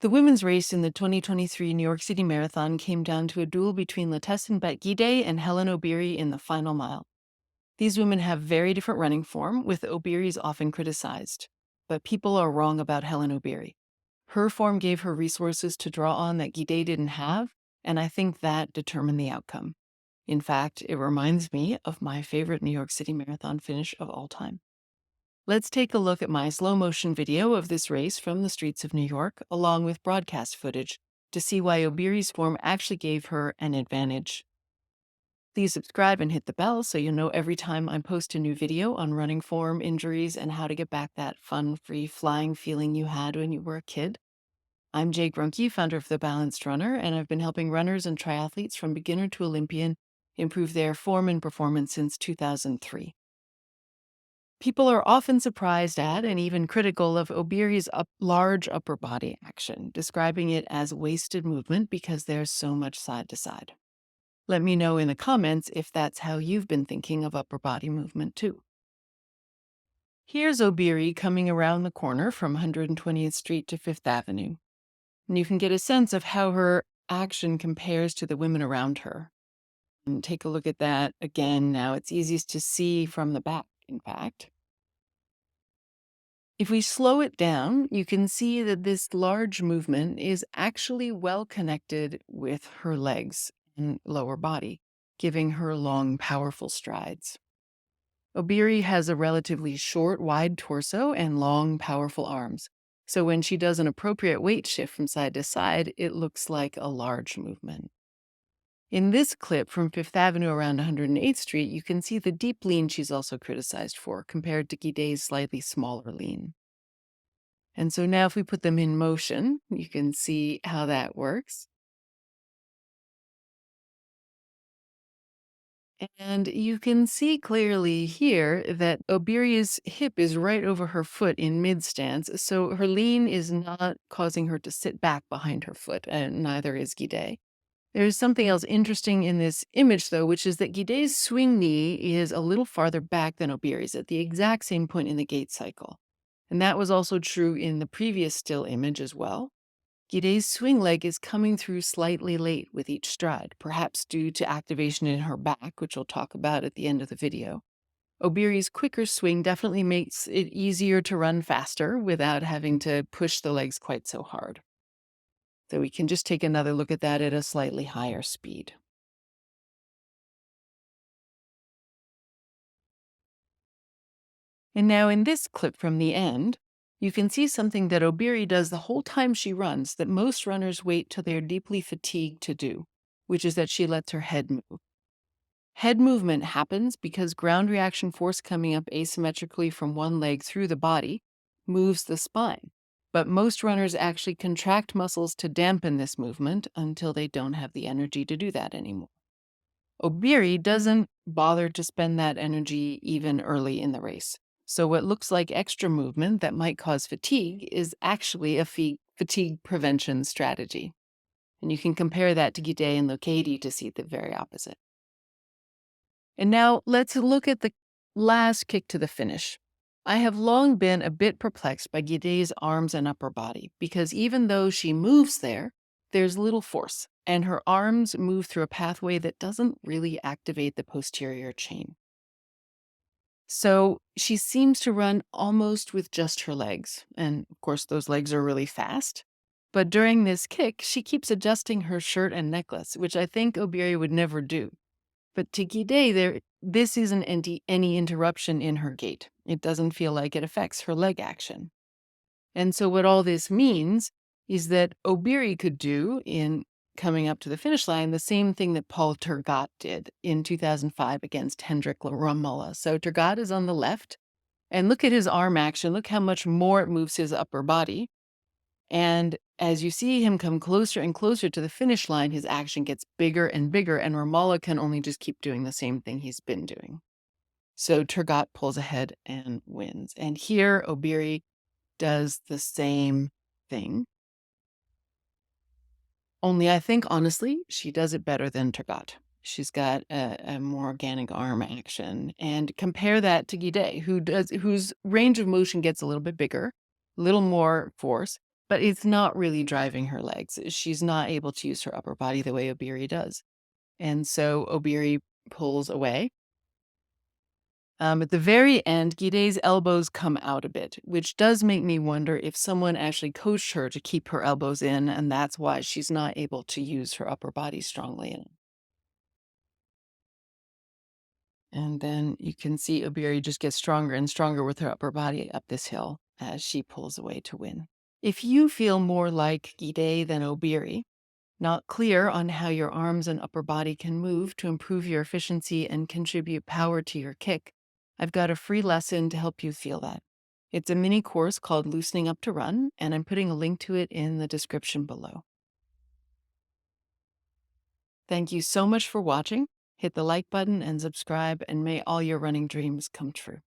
The women's race in the 2023 New York City Marathon came down to a duel between Letesenbet Gidey and Hellen Obiri in the final mile. These women have very different running form, with Obiri's often criticized. But people are wrong about Hellen Obiri. Her form gave her resources to draw on that Gidey didn't have, and I think that determined the outcome. In fact, it reminds me of my favorite New York City Marathon finish of all time. Let's take a look at my slow motion video of this race from the streets of New York, along with broadcast footage, to see why Obiri's form actually gave her an advantage. Please subscribe and hit the bell so you'll know every time I post a new video on running form, injuries, and how to get back that fun, free flying feeling you had when you were a kid. I'm Gruenke, founder of The Balanced Runner, and I've been helping runners and triathletes from beginner to Olympian improve their form and performance since 2003. People are often surprised at and even critical of Obiri's large upper body action, describing it as wasted movement because there's so much side to side. Let me know in the comments if that's how you've been thinking of upper body movement too. Here's Obiri coming around the corner from 120th Street to 5th Avenue. And you can get a sense of how her action compares to the women around her. And take a look at that again now. It's easiest to see from the back, in fact. If we slow it down, you can see that this large movement is actually well connected with her legs and lower body, giving her long, powerful strides. Obiri has a relatively short, wide torso and long, powerful arms. So when she does an appropriate weight shift from side to side, it looks like a large movement. In this clip from 5th Avenue around 108th Street, you can see the deep lean she's also criticized for, compared to Gidey's slightly smaller lean. And so now if we put them in motion, you can see how that works. And you can see clearly here that Obiri's hip is right over her foot in mid-stance, so her lean is not causing her to sit back behind her foot, and neither is Gidey. There's something else interesting in this image, though, which is that Gidey's swing knee is a little farther back than Obiri's at the exact same point in the gait cycle. And that was also true in the previous still image as well. Gidey's swing leg is coming through slightly late with each stride, perhaps due to activation in her back, which we'll talk about at the end of the video. Obiri's quicker swing definitely makes it easier to run faster without having to push the legs quite so hard. So we can just take another look at that at a slightly higher speed. And now in this clip from the end, you can see something that Obiri does the whole time she runs that most runners wait till they're deeply fatigued to do, which is that she lets her head move. Head movement happens because ground reaction force coming up asymmetrically from one leg through the body moves the spine. But most runners actually contract muscles to dampen this movement until they don't have the energy to do that anymore. Obiri doesn't bother to spend that energy even early in the race. So what looks like extra movement that might cause fatigue is actually a fatigue prevention strategy. And you can compare that to Gidey and Lokedi to see the very opposite. And now let's look at the last kick to the finish. I have long been a bit perplexed by Gidey's arms and upper body, because even though she moves there, there's little force, and her arms move through a pathway that doesn't really activate the posterior chain. So she seems to run almost with just her legs, and of course those legs are really fast. But during this kick, she keeps adjusting her shirt and necklace, which I think Obiri would never do. But to Gidey, this isn't any interruption in her gait. It doesn't feel like it affects her leg action. And so what all this means is that Obiri could do in coming up to the finish line the same thing that Paul Tergat did in 2005 against Hendrik Ramola. So Tergat is on the left, and look at his arm action. Look how much more it moves his upper body. And as you see him come closer and closer to the finish line, his action gets bigger and bigger, and Ramola can only just keep doing the same thing he's been doing. So Tergat pulls ahead and wins. And here Obiri does the same thing. Only I think, honestly, she does it better than Tergat. She's got a more organic arm action. And compare that to Gidey, whose range of motion gets a little bit bigger, a little more force, but it's not really driving her legs. She's not able to use her upper body the way Obiri does. And so Obiri pulls away. At the very end, Gidey's elbows come out a bit, which does make me wonder if someone actually coached her to keep her elbows in, and that's why she's not able to use her upper body strongly enough. And then you can see Obiri just gets stronger and stronger with her upper body up this hill as she pulls away to win. If you feel more like Gidey than Obiri, not clear on how your arms and upper body can move to improve your efficiency and contribute power to your kick, I've got a free lesson to help you feel that. It's a mini course called Loosening Up to Run, and I'm putting a link to it in the description below. Thank you so much for watching. Hit the like button and subscribe, and may all your running dreams come true.